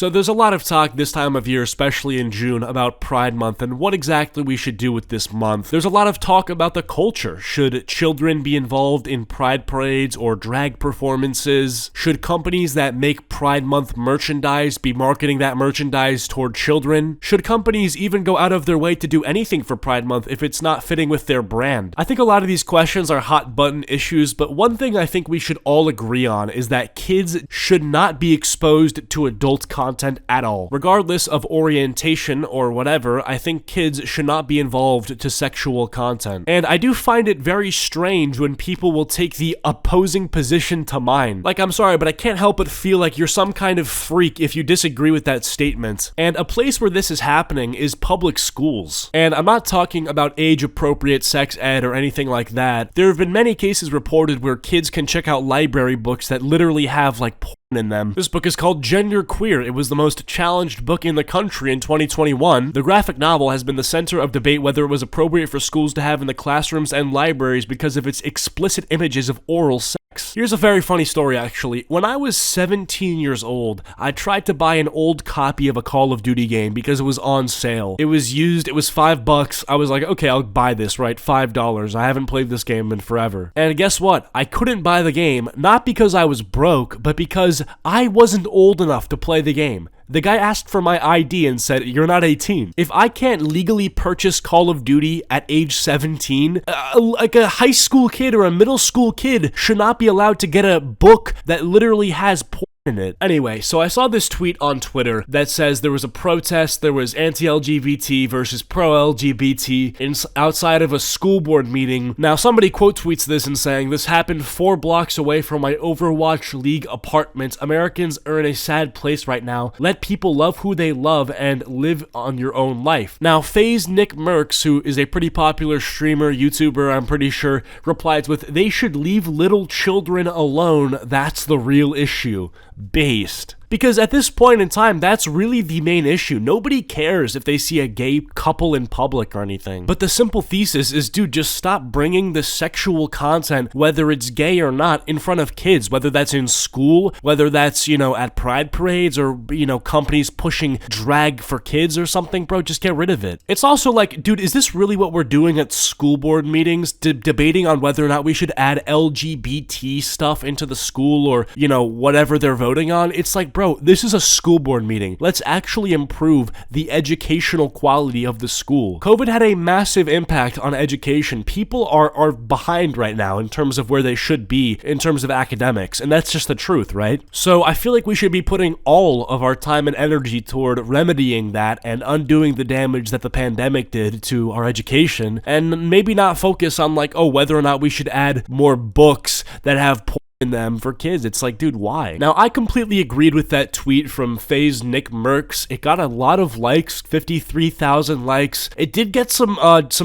So there's a lot of talk this time of year, especially in June, about Pride Month and what exactly we should do with this month. There's a lot of talk about the culture. Should children be involved in pride parades or drag performances? Should companies that make Pride Month merchandise be marketing that merchandise toward children? Should companies even go out of their way to do anything for Pride Month if it's not fitting with their brand? I think a lot of these questions are hot button issues, but one thing I think we should all agree on is that kids should not be exposed to adult content at all. Regardless of orientation or whatever, I think kids should not be involved to sexual content. And I do find it very strange when people will take the opposing position to mine. Like, I'm sorry, but I can't help but feel like you're some kind of freak if you disagree with that statement. And a place where this is happening is public schools. And I'm not talking about age-appropriate sex ed or anything like that. There have been many cases reported where kids can check out library books that literally have like porn in them. This book is called Gender Queer. It was the most challenged book in the country in 2021. The graphic novel has been the center of debate whether it was appropriate for schools to have in the classrooms and libraries because of its explicit images of oral sex. Here's a very funny story, actually. When I was 17 years old, I tried to buy an old copy of a Call of Duty game because it was on sale. It was used, it was $5. I was like, okay, I'll buy this, right? $5. I haven't played this game in forever. And guess what? I couldn't buy the game, not because I was broke, but because I wasn't old enough to play the game. The guy asked for my ID and said, you're not 18. If I can't legally purchase Call of Duty at age 17, like a high school kid or a middle school kid should not be allowed to get a book that literally has porn in it. Anyway, so I saw this tweet on Twitter that says there was a protest, there was anti-LGBT versus pro-LGBT outside of a school board meeting. Now, somebody quote tweets this and saying, this happened 4 blocks away from my Overwatch League apartment. Americans are in a sad place right now. Let people love who they love and live on your own life. Now, FaZe Nick Merckx, who is a pretty popular streamer, YouTuber, I'm pretty sure, replies with, they should leave little children alone. That's the real issue. Based. Because at this point in time, that's really the main issue. Nobody cares if they see a gay couple in public or anything. But the simple thesis is, dude, just stop bringing the sexual content, whether it's gay or not, in front of kids, whether that's in school, whether that's, at pride parades or, companies pushing drag for kids or something, bro, just get rid of it. It's also like, dude, is this really what we're doing at school board meetings? Debating on whether or not we should add LGBT stuff into the school or, whatever they're voting on? It's like, bro, this is a school board meeting. Let's actually improve the educational quality of the school. COVID had a massive impact on education. People are behind right now in terms of where they should be in terms of academics, and that's just the truth, right? So I feel like we should be putting all of our time and energy toward remedying that and undoing the damage that the pandemic did to our education, and maybe not focus on whether or not we should add more books that have in them for kids. It's like, dude, why? Now, I completely agreed with that tweet from FaZe Nick Merckx. It got a lot of likes, 53,000 likes. It did get some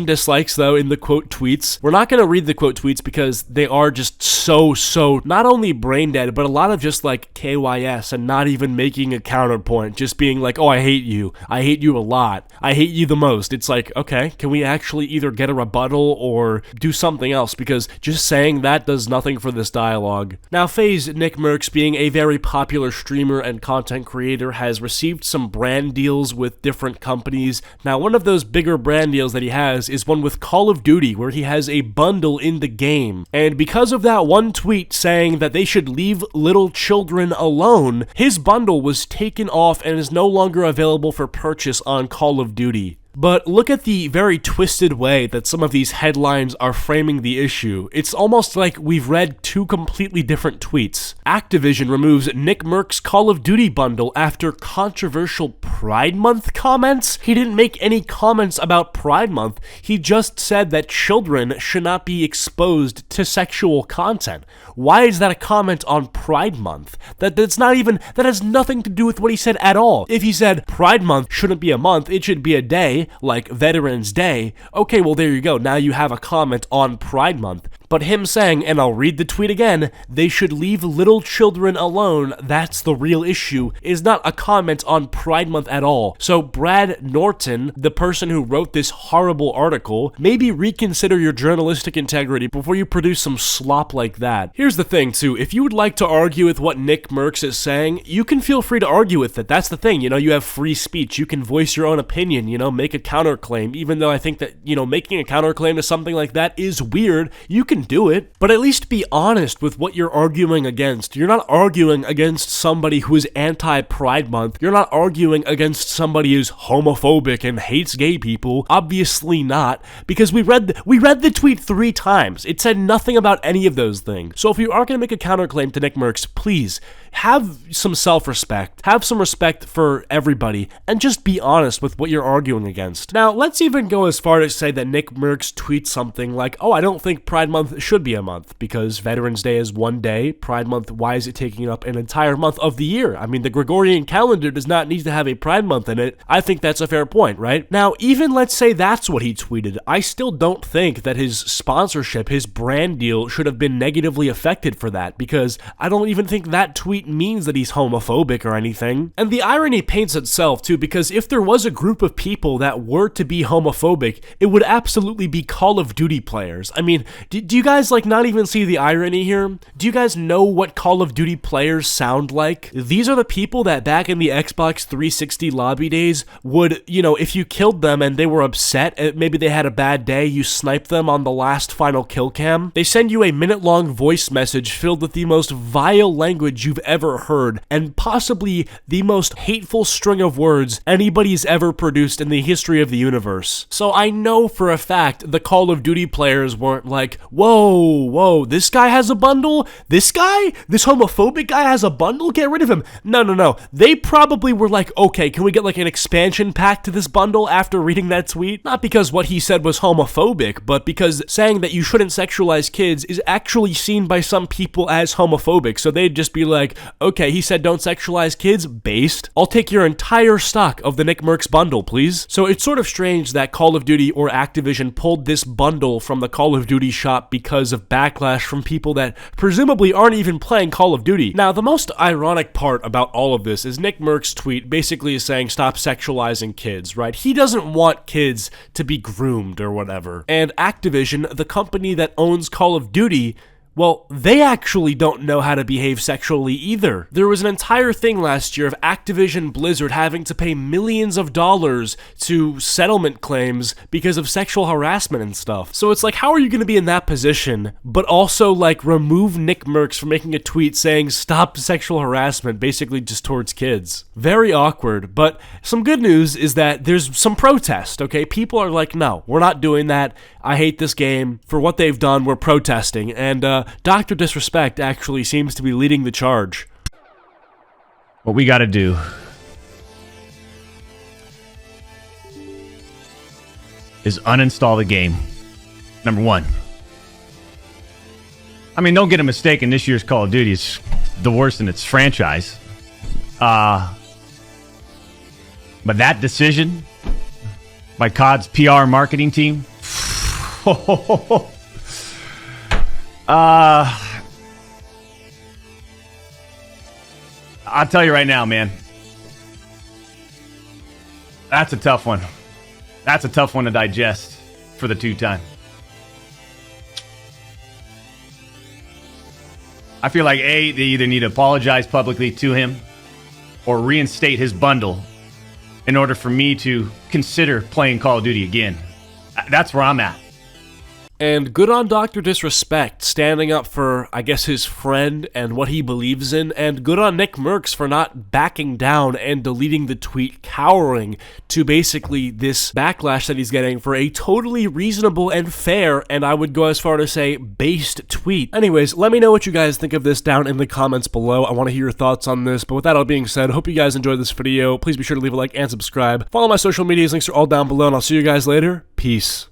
dislikes, though, in the quote tweets. We're not going to read the quote tweets because they are just so not only brain dead, but a lot of just KYS and not even making a counterpoint, just being like, oh, I hate you. I hate you a lot. I hate you the most. It's like, okay, can we actually either get a rebuttal or do something else? Because just saying that does nothing for this dialogue. Now, FaZe Nick Merckx, being a very popular streamer and content creator, has received some brand deals with different companies. Now, one of those bigger brand deals that he has is one with Call of Duty, where he has a bundle in the game. And because of that one tweet saying that they should leave little children alone, his bundle was taken off and is no longer available for purchase on Call of Duty. But look at the very twisted way that some of these headlines are framing the issue. It's almost like we've read 2 completely different tweets. Activision removes Nick Merckx' Call of Duty bundle after controversial Pride Month comments? He didn't make any comments about Pride Month. He just said that children should not be exposed to sexual content. Why is that a comment on Pride Month? That has nothing to do with what he said at all. If he said Pride Month shouldn't be a month, it should be a day, like Veterans Day, okay, well, there you go. Now you have a comment on Pride Month. But him saying, and I'll read the tweet again, they should leave little children alone, that's the real issue, is not a comment on Pride Month at all. So Brad Norton, the person who wrote this horrible article, maybe reconsider your journalistic integrity before you produce some slop like that. Here's the thing too, if you would like to argue with what Nick Merckx is saying, you can feel free to argue with it. That's the thing, you have free speech. You can voice your own opinion, make a counterclaim, even though I think that, making a counterclaim to something like that is weird. You can do it, but at least be honest with what you're arguing against. You're not arguing against somebody who is anti-Pride Month. You're not arguing against somebody who's homophobic and hates gay people. Obviously not, because we read the tweet 3 times. It said nothing about any of those things. So if you are going to make a counterclaim to Nick Merckx, please have some self-respect, have some respect for everybody, and just be honest with what you're arguing against. Now, let's even go as far as say that Nick Merckx tweets something like, oh, I don't think Pride Month should be a month, because Veterans Day is one day, Pride Month, why is it taking up an entire month of the year? I mean, the Gregorian calendar does not need to have a Pride Month in it. I think that's a fair point, right? Now, even let's say that's what he tweeted, I still don't think that his sponsorship, his brand deal, should have been negatively affected for that, because I don't even think that tweet means that he's homophobic or anything. And the irony paints itself too, because if there was a group of people that were to be homophobic, it would absolutely be Call of Duty players. I mean, do you guys not even see the irony here? Do you guys know what Call of Duty players sound like? These are the people that back in the Xbox 360 lobby days would, if you killed them and they were upset, maybe they had a bad day, you snipe them on the last final kill cam, they send you a minute-long voice message filled with the most vile language you've ever heard, and possibly the most hateful string of words anybody's ever produced in the history of the universe. So I know for a fact the Call of Duty players weren't like, whoa, this guy has a bundle? This homophobic guy has a bundle? Get rid of him. No. They probably were like, okay, can we get an expansion pack to this bundle after reading that tweet? Not because what he said was homophobic, but because saying that you shouldn't sexualize kids is actually seen by some people as homophobic, so they'd just be like, okay, he said don't sexualize kids, based. I'll take your entire stock of the Nick Merckx bundle, please. So it's sort of strange that Call of Duty or Activision pulled this bundle from the Call of Duty shop because of backlash from people that presumably aren't even playing Call of Duty. Now, the most ironic part about all of this is Nick Merckx's tweet basically is saying stop sexualizing kids, right? He doesn't want kids to be groomed or whatever. And Activision, the company that owns Call of Duty, well, they actually don't know how to behave sexually either. There was an entire thing last year of Activision Blizzard having to pay millions of dollars to settlement claims because of sexual harassment and stuff. So it's like, how are you going to be in that position, but also remove Nick Merckx from making a tweet saying stop sexual harassment, basically just towards kids? Very awkward, but some good news is that there's some protest, okay? People are like, no, we're not doing that. I hate this game. For what they've done, we're protesting. And Dr. Disrespect actually seems to be leading the charge. What we got to do is uninstall the game. Number one. I mean, don't get a mistake, this year's Call of Duty is the worst in its franchise. But that decision by COD's PR marketing team, I'll tell you right now, man. That's a tough one. That's a tough one to digest for the two-time. I feel like, A, they either need to apologize publicly to him or reinstate his bundle in order for me to consider playing Call of Duty again. That's where I'm at. And good on Dr. Disrespect standing up for, I guess, his friend and what he believes in, and good on Nick Merckx for not backing down and deleting the tweet, cowering to basically this backlash that he's getting for a totally reasonable and fair, and I would go as far to say, based tweet. Anyways, let me know what you guys think of this down in the comments below. I want to hear your thoughts on this, but with that all being said, hope you guys enjoyed this video. Please be sure to leave a like and subscribe. Follow my social medias, links are all down below, and I'll see you guys later. Peace.